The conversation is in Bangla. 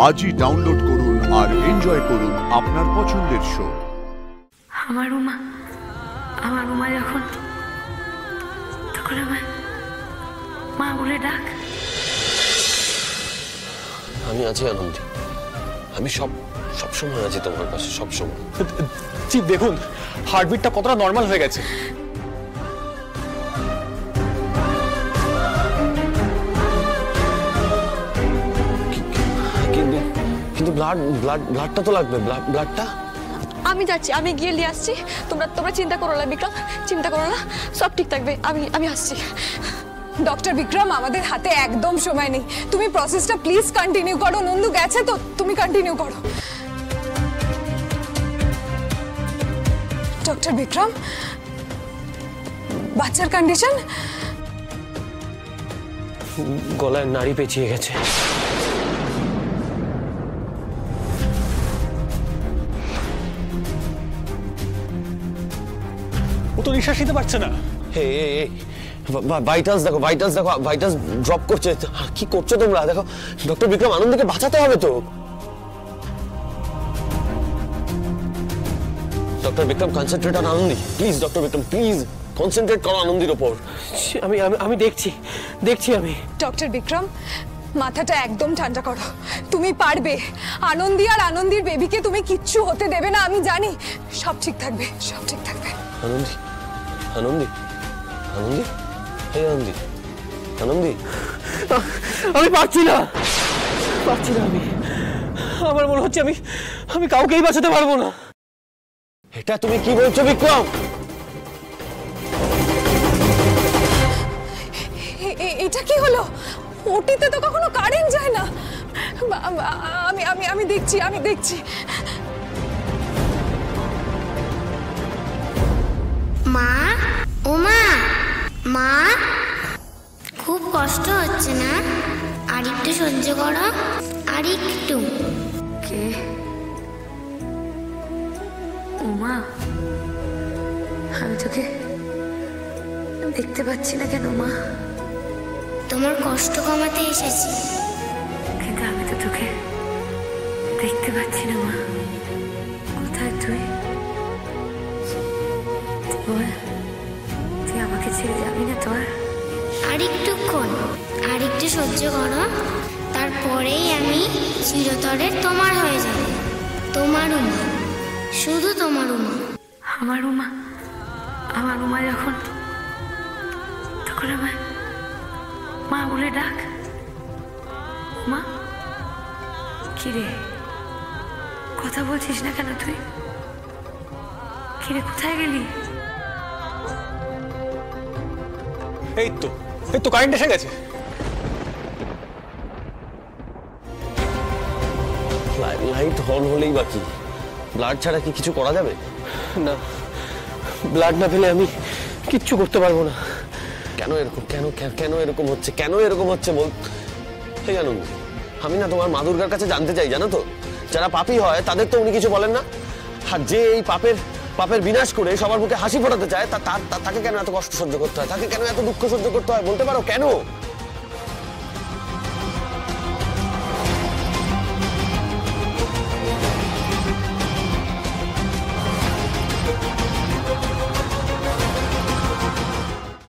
আজই ডাউনলোড করুন আর এনজয় করুন আপনার পছন্দের শো। আমার উমা যখন তখন আমার মা বলে ডাক। আমি আছি আনন্দী, আমি সব সময় আছি তোমার পাশে, সব সময়। জি দেখুন, হার্টবিটটা কতটা নর্মাল হয়ে গেছে। কিন্তু ব্লাডটা তো লাগবে, ব্লাডটা। আমি যাচ্ছি, আমি গিয়ে নিয়ে আসছি। তোমরা চিন্তা করো না বিক্রম, চিন্তা করো না, সব ঠিক থাকবে। আমি আসছি। ডক্টর বিক্রম, আমাদের হাতে একদম সময় নেই। তুমি প্রসেসটা প্লিজ কন্টিনিউ করো। নন্দু গেছে তো, তুমি কন্টিনিউ করো। ডক্টর বিক্রম, বাচ্চার কন্ডিশন? গলায় নাড়ি পেঁচিয়ে গেছে। ও তো নিঃশ্বাস নিতে পারছে না। ভাইটালস দেখো, ভাইটালস ড্রপ করছে। কি করছো তোমরা? দেখো ডক্টর বিক্রম, আনন্দকে বাঁচাতে হবে তো। Doctor Vikram, concentrate on Anandi please. Doctor Vikram please concentrate করো আনন্দির ওপর। আমি দেখছি আমি। ডক্টর বিক্রম, মাথাটা একদম ঠান্ডা করো। তুমি পারবে। আনন্দি আর আনন্দির বেবিকে তুমি কিচ্ছু হতে দেবে না। আমি জানি সব ঠিক থাকবে, সব ঠিক থাকবে। আনন্দি, আনন্দি, আনন্দি, হে আনন্দি, আনন্দি। আমি পারছি না আমি। আমার মনে হচ্ছে আমি কাউকেই বাঁচাতে পারবো না। এটা তুমি কি বলছো বিক্রম? এটা কি হলো? ওটিতে তো কখনো কারেন্ট যায় না। আমি দেখছি। মা, ও মা, খুব কষ্ট হচ্ছে না? আর একটু সহ্য করো, আর একটু। কে? উমা, আমি তোকে দেখতে পাচ্ছি না কেন মা? তোমার কষ্ট কমাতে এসেছি। কিন্তু আমি তো তোকে দেখতে পাচ্ছি না মা। কোথায় তুই? তুই আমাকে ছেড়ে যাবি না তোর? আর একটুক্ষণ, আর একটু সহ্য করো, তারপরেই আমি চিরতরে তোমার হয়ে যাব। তোমার উমা, শুধু তোমার উমা। আমার উমা যখন তখন আমার মা বলে ডাক। মা, কিরে কথা বলছিস না কেন তুই? কিরে কোথায় গেলি? এই তো কারেন্ট এসে গেছে। লাইট অন হলেই বাকি। ব্লাড ছাড়া কি কিছু করা যাবে? না, ব্লাড না পেলে আমি কিচ্ছু করতে পারবো না। কেন এরকম হচ্ছে বল। হে আনন্দ, আমি না তোমার মা দুর্গার কাছে জানতে চাই, জানো তো, যারা পাপী হয় তাদের তো উনি কিছু বলেন না। আর যে এই পাপের বিনাশ করে সবার মুখে হাসি ফোটাতে চায়, তাকে কেন এত কষ্ট সহ্য করতে হয়? তাকে কেন এত দুঃখ সহ্য করতে হয়? বলতে পারো কেন?